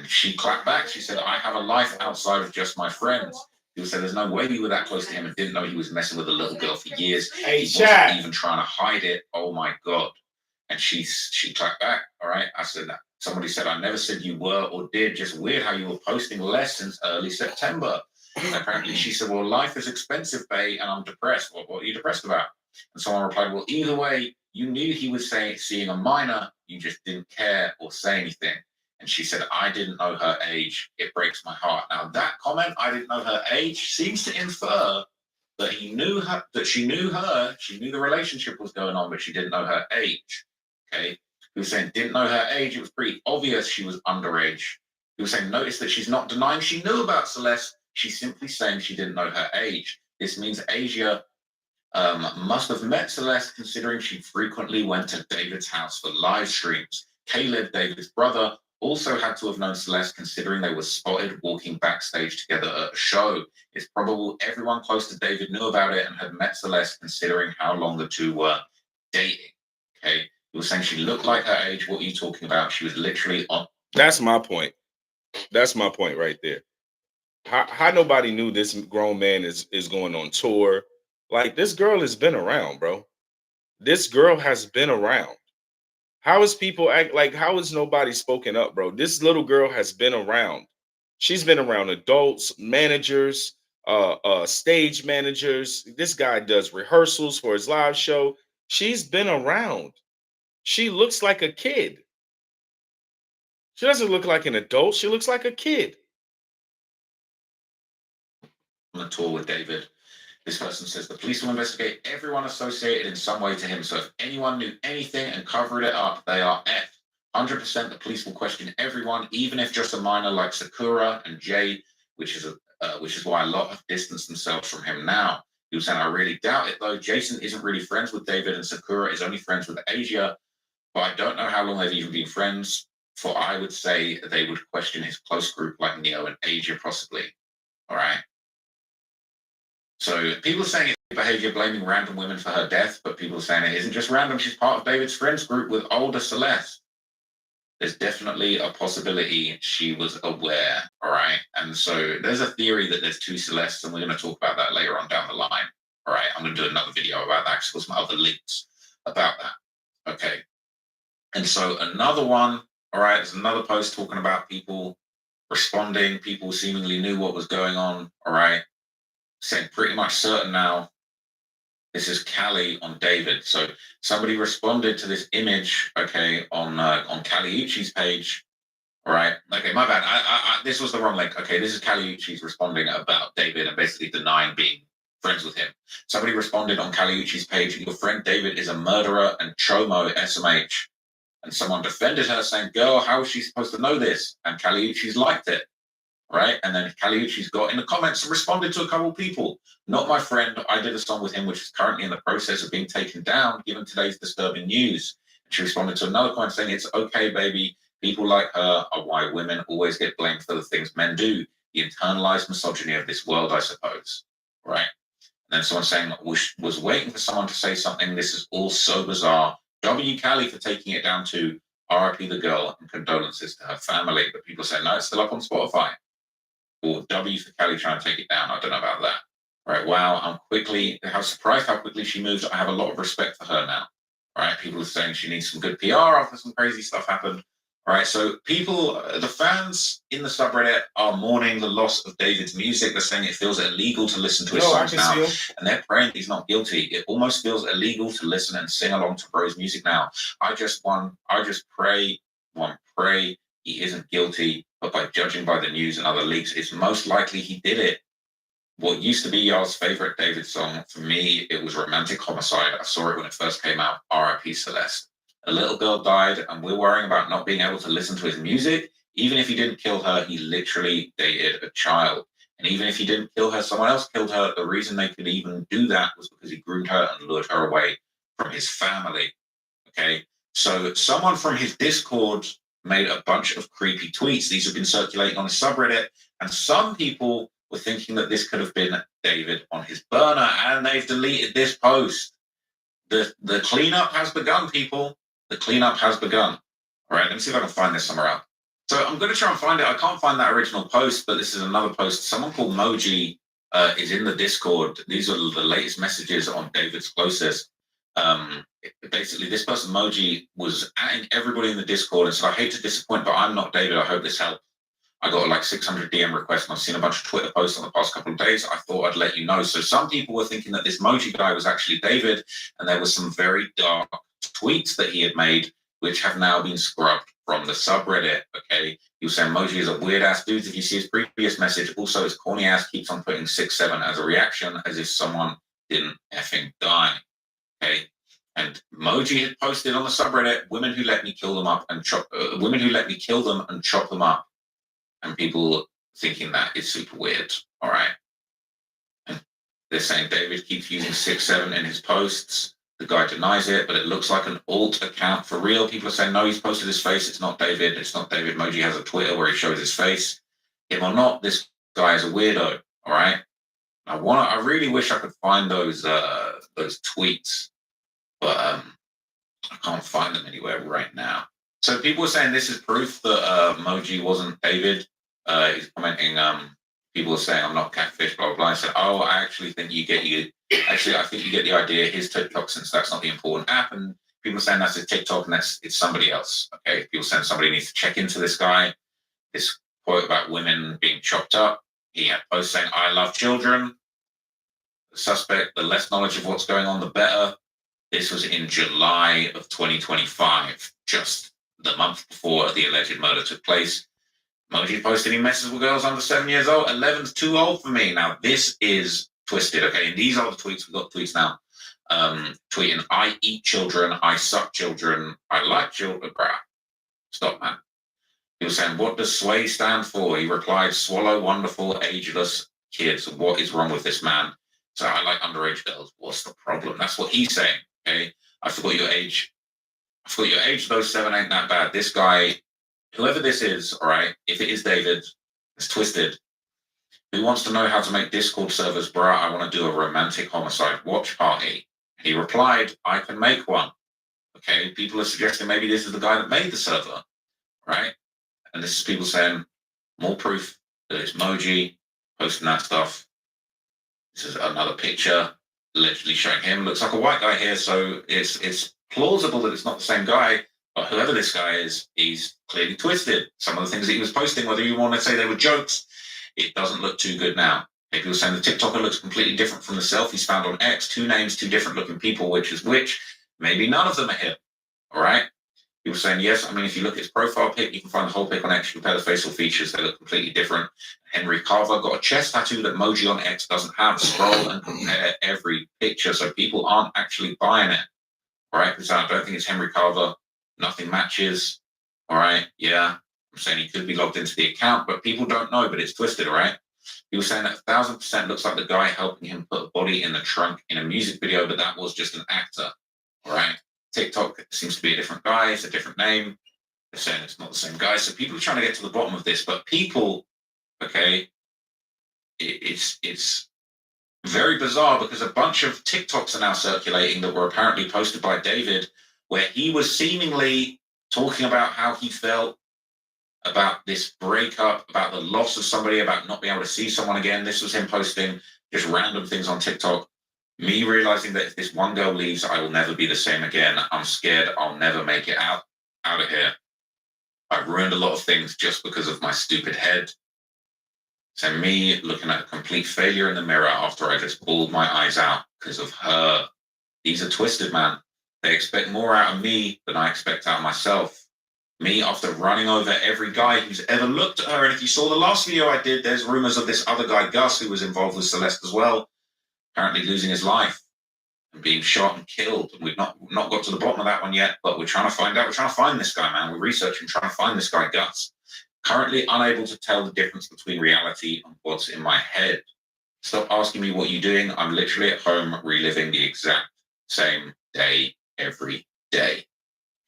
And she clapped back. She said, I have a life outside of just my friends. People said, there's no way you were that close to him and didn't know he was messing with a little girl for years. He wasn't even trying to hide it. Oh, my God. And she clapped back. All right. I said, somebody said, I never said you were or did. Just weird how you were posting less since early September. And apparently she said, well, life is expensive, bae, and I'm depressed. What are you depressed about? And someone replied, well, either way, you knew he was seeing a minor. You just didn't care or say anything. And she said, I didn't know her age. It breaks my heart. Now, that comment, I didn't know her age, seems to infer that he knew her, that she knew the relationship was going on, but she didn't know her age. Okay. He was saying, didn't know her age. It was pretty obvious she was underage. He was saying, notice that she's not denying she knew about Celeste. She's simply saying she didn't know her age. This means Asia must have met Celeste, considering she frequently went to David's house for live streams. Caleb, David's brother, also had to have known Celeste, considering they were spotted walking backstage together at a show. It's probable everyone close to David knew about it and had met Celeste, considering how long the two were dating. Okay. He was saying she looked like her age. What are you talking about? She was literally on. That's my point. That's my point right there. How nobody knew this grown man is going on tour. Like, this girl has been around, bro. This girl has been around. How is people act like, how is nobody spoken up, bro? This little girl has been around. She's been around adults, managers, stage managers. This guy does rehearsals for his live show. She's been around. She looks like a kid. She doesn't look like an adult. She looks like a kid. On a tour with David. This person says the police will investigate everyone associated in some way to him. So if anyone knew anything and covered it up, they are F. 100% the police will question everyone, even if just a minor like Sakura and Jay, which is why a lot have distanced themselves from him now. He was saying, I really doubt it, though. Jason isn't really friends with David, and Sakura is only friends with Asia. But I don't know how long they've even been friends, for I would say they would question his close group like Neo and Asia, possibly. All right. So people are saying it's behavior, blaming random women for her death, but people are saying it isn't just random. She's part of David's friends group with older Celeste. There's definitely a possibility she was aware, all right? And so there's a theory that there's two Celestes, and we're going to talk about that later on down the line, all right? I'm going to do another video about that because there's some other links about that, okay? And so another one, all right, there's another post talking about people responding. People seemingly knew what was going on, all right? Saying pretty much certain now, this is Callie on David. So somebody responded to this image, okay, on Callie Uchi's page. All right. Okay, my bad. This was the wrong link. Okay, this is Callie Uchi's responding about David and basically denying being friends with him. Somebody responded on Callie Uchi's page, your friend David is a murderer and chomo SMH. And someone defended her saying, girl, how is she supposed to know this? And Callie Uchi's liked it. Right, and then Caliucci's got in the comments and responded to a couple of people. Not my friend. I did a song with him, which is currently in the process of being taken down, given today's disturbing news. And she responded to another comment saying, it's okay, baby. People like her are why women always get blamed for the things men do. The internalized misogyny of this world, I suppose. Right? And then someone saying, was waiting for someone to say something. This is all so bizarre. W. Callie for taking it down to RIP the girl and condolences to her family. But people say, no, it's still up on Spotify. Or W for Callie trying to take it down. I don't know about that. All right, wow, I'm surprised how quickly she moves. I have a lot of respect for her now. All right, people are saying she needs some good PR after some crazy stuff happened. All right, so the fans in the subreddit are mourning the loss of David's music. They're saying it feels illegal to listen to his songs now. And they're praying he's not guilty. It almost feels illegal to listen and sing along to bro's music now. I just pray he isn't guilty, but by judging by the news and other leaks, it's most likely he did it. What used to be Yall's favorite David song, for me, it was Romantic Homicide. I saw it when it first came out, RIP Celeste. A little girl died, and we're worrying about not being able to listen to his music. Even if he didn't kill her, he literally dated a child. And even if he didn't kill her, someone else killed her. The reason they could even do that was because he groomed her and lured her away from his family. Okay, so someone from his Discord made a bunch of creepy tweets. These have been circulating on his subreddit, and some people were thinking that this could have been David on his burner, and they've deleted this post. The cleanup has begun, people. The cleanup has begun. All right, let me see if I can find this somewhere else. So I'm going to try and find it. I can't find that original post, but this is another post. Someone called Moji is in the Discord. These are the latest messages on David's closest. Basically, this person, Moji, was adding everybody in the Discord and said, I hate to disappoint, but I'm not David. I hope this helps. I got like 600 DM requests and I've seen a bunch of Twitter posts on the past couple of days. I thought I'd let you know. So some people were thinking that this Moji guy was actually David, and there was some very dark tweets that he had made, which have now been scrubbed from the subreddit. Okay. He was saying Moji is a weird ass dude. If you see his previous message, also his corny ass keeps on putting 6-7 as a reaction, as if someone didn't effing die. Okay. And Moji had posted on the subreddit, women who let me kill them up and women who let me kill them and chop them up. And people thinking that is super weird. All right. And they're saying David keeps using 6-7 in his posts. The guy denies it, but it looks like an alt account for real. People are saying, no, he's posted his face. It's not David. It's not David. Moji has a Twitter where he shows his face. Him or not, this guy is a weirdo. All right. I really wish I could find those tweets, but I can't find them anywhere right now. So people were saying this is proof that Moji wasn't David. He's commenting, people were saying I'm not catfish, blah, blah, blah. I said, oh, I actually think I think you get the idea. His TikTok, since that's not the important app. And people are saying that's his TikTok and it's somebody else. Okay. People saying somebody needs to check into this guy. This quote about women being chopped up. He had posts saying, I love children. The suspect, the less knowledge of what's going on, the better. This was in July of 2025, just the month before the alleged murder took place. Moji posted he messes with girls under 7 years old. 11's too old for me. Now, this is twisted, okay? And these are the tweets. We've got tweets now. Tweeting, I eat children, I suck children, I like children. Bruh. Stop, man. He was saying, what does sway stand for? He replied, swallow wonderful, ageless kids. What is wrong with this man? So I like underage girls. What's the problem? That's what he's saying, okay? I forgot your age. Though 7 ain't that bad. This guy, whoever this is, all right, if it is David, it's twisted. Who wants to know how to make Discord servers, bruh? I want to do a romantic homicide watch party. He replied, I can make one. Okay, people are suggesting maybe this is the guy that made the server, right? And this is people saying, more proof that it's Moji posting that stuff. This is another picture, literally showing him. Looks like a white guy here, so it's plausible that it's not the same guy. But whoever this guy is, he's clearly twisted. Some of the things that he was posting, whether you want to say they were jokes, it doesn't look too good now. People were saying the TikToker looks completely different from the selfies found on X. 2 names, 2 different looking people, which is which. Maybe none of them are him. All right. People saying, yes, I mean, if you look at his profile pic, you can find the whole pic on X. You compare the facial features, they look completely different. Henry Carver got a chest tattoo that Moji on X doesn't have. Scroll and compare every picture. So people aren't actually buying it. All right. Because I don't think it's Henry Carver. Nothing matches. All right. Yeah. I'm saying he could be logged into the account, but people don't know, but it's twisted. All right. He was saying that 1,000% looks like the guy helping him put a body in the trunk in a music video, but that was just an actor. All right. TikTok seems to be a different guy. It's a different name. They're saying it's not the same guy. So people are trying to get to the bottom of this, but people, okay, it's very bizarre because a bunch of TikToks are now circulating that were apparently posted by David, where he was seemingly talking about how he felt about this breakup, about the loss of somebody, about not being able to see someone again. This was him posting just random things on TikTok. Me realizing that if this one girl leaves, I will never be the same again. I'm scared I'll never make it out of here. I've ruined a lot of things just because of my stupid head. So me looking at a complete failure in the mirror after I just bawled my eyes out because of her. These are twisted, man. They expect more out of me than I expect out of myself. Me after running over every guy who's ever looked at her. And if you saw the last video I did, there's rumors of this other guy, Gus, who was involved with Celeste as well, apparently losing his life and being shot and killed. And we've not got to the bottom of that one yet, but we're trying to find out. We're trying to find this guy, man. We're researching, trying to find this guy, Gus. Currently unable to tell the difference between reality and what's in my head. Stop asking me what you're doing. I'm literally at home reliving the exact same day every day.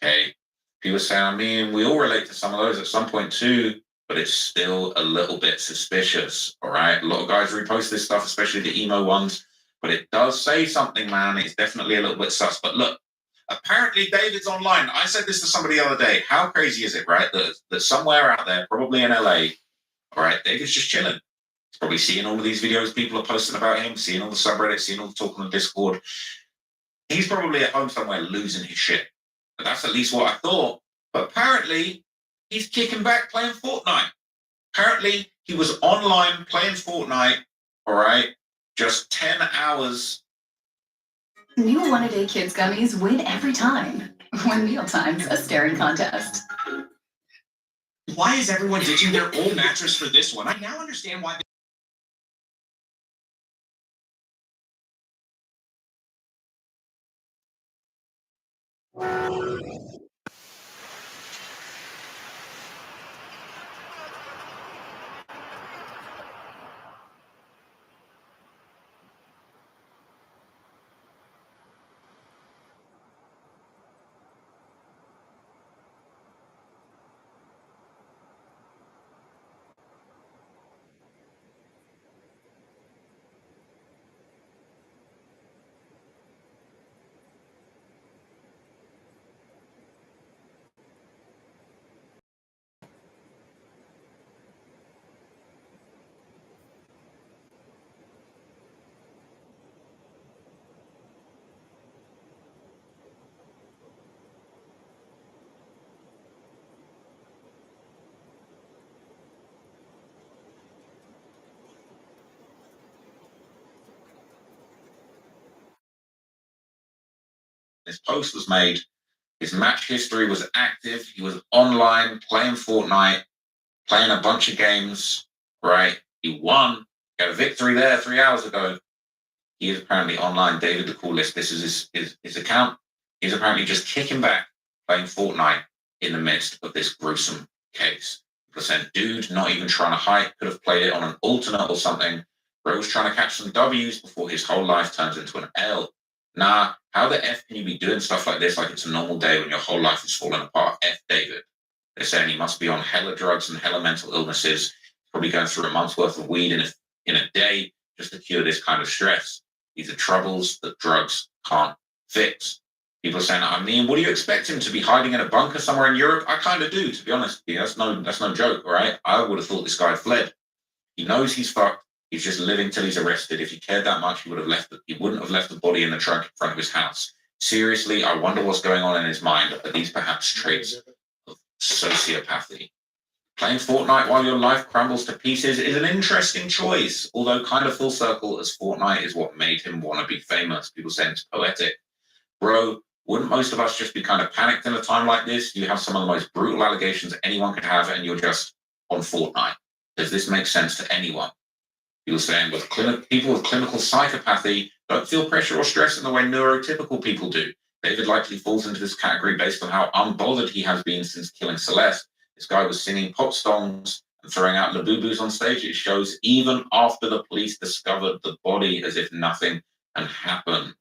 Okay? People saying, I mean, we all relate to some of those at some point too, but it's still a little bit suspicious. All right. A lot of guys repost this stuff, especially the emo ones, but it does say something, man. It's definitely a little bit sus. But look, Apparently, David's online. I said this to somebody the other day. How crazy is it, right? That somewhere out there, probably in LA, all right, David's just chilling. He's probably seeing all of these videos people are posting about him, seeing all the subreddits, seeing all the talk on the Discord. He's probably at home somewhere losing his shit. But that's at least what I thought. But apparently, he's kicking back playing Fortnite. Apparently, he was online playing Fortnite, all right, just 10 hours. New One-A-Day Kids Gummies win every time. When mealtime's a staring contest. Why is everyone ditching their old mattress for this one? I now understand why. This post was made. His match history was active. He was online playing Fortnite, playing a bunch of games, right? He won. Got a victory there 3 hours ago. He is apparently online. David the Coolest. This is his account. He's apparently just kicking back, playing Fortnite in the midst of this gruesome case. People saying, dude, not even trying to hide, could have played it on an alternate or something. Bro's trying to catch some W's before his whole life turns into an L. Nah, how the F can you be doing stuff like this like it's a normal day when your whole life is falling apart? F David. They're saying he must be on hella drugs and hella mental illnesses, probably going through a month's worth of weed in a day just to cure this kind of stress. These are troubles that drugs can't fix. People are saying, I mean, what do you expect him to be hiding in a bunker somewhere in Europe? I kind of do, to be honest. That's no joke, all right? I would have thought this guy had fled. He knows he's fucked. He's just living till he's arrested. If he cared that much, he wouldn't have left the body in the trunk in front of his house. Seriously, I wonder what's going on in his mind. Are these perhaps traits of sociopathy? Playing Fortnite while your life crumbles to pieces is an interesting choice, although kind of full circle, as Fortnite is what made him want to be famous. People say it's poetic. Bro, wouldn't most of us just be kind of panicked in a time like this? You have some of the most brutal allegations anyone could have, and you're just on Fortnite. Does this make sense to anyone? People saying people with clinical psychopathy don't feel pressure or stress in the way neurotypical people do. David likely falls into this category based on how unbothered he has been since killing Celeste. This guy was singing pop songs and throwing out labubus on stage at shows even after the police discovered the body, as if nothing had happened.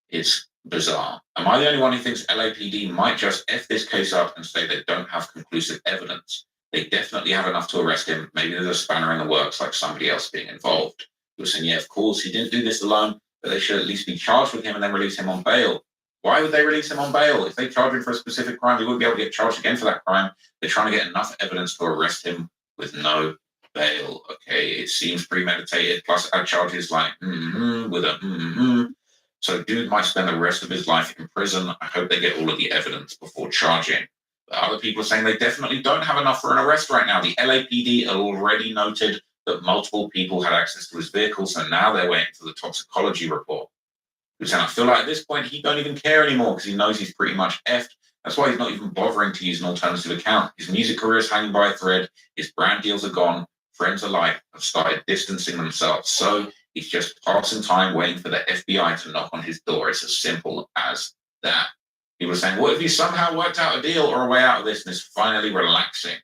It's bizarre. Am I the only one who thinks LAPD might just F this case up and say they don't have conclusive evidence? They definitely have enough to arrest him. Maybe there's a spanner in the works, like somebody else being involved. He was saying, yeah, of course, he didn't do this alone, but they should at least be charged with him and then release him on bail. Why would they release him on bail? If they charge him for a specific crime, he wouldn't be able to get charged again for that crime. They're trying to get enough evidence to arrest him with no bail. Okay, it seems premeditated, plus add charges like with a So dude might spend the rest of his life in prison. I hope they get all of the evidence before charging. Other people are saying they definitely don't have enough for an arrest right now. The LAPD already noted that multiple people had access to his vehicle, so now they're waiting for the toxicology report. He was saying, I feel like at this point he don't even care anymore because he knows he's pretty much effed. That's why he's not even bothering to use an alternative account. His music career is hanging by a thread. His brand deals are gone. Friends alike have started distancing themselves. So he's just passing time waiting for the FBI to knock on his door. It's as simple as that. People are saying, what if he somehow worked out a deal or a way out of this and is finally relaxing?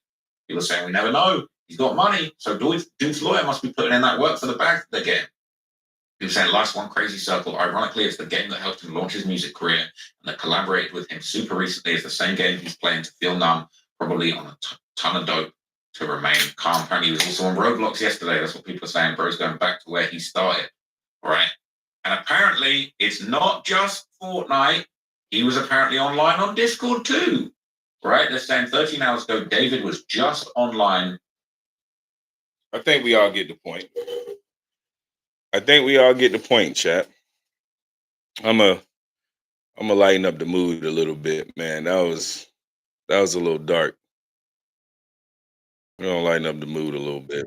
People are saying, we never know. He's got money. So dude's lawyer must be putting in that work for the bag they're getting. People are saying, life's one crazy circle. Ironically, it's the game that helped him launch his music career and that collaborated with him super recently is the same game he's playing to feel numb, probably on a ton of dope to remain calm. Apparently, he was also on Roblox yesterday. That's what people are saying. Bro's going back to where he started. All right. And apparently, it's not just Fortnite. he was apparently online on Discord too. Right? They're saying 13 hours ago, David was just online. I think we all get the point. I think we all get the point, chat. I'm a lighten up the mood a little bit, man. That was a little dark. We're gonna lighten up the mood a little bit.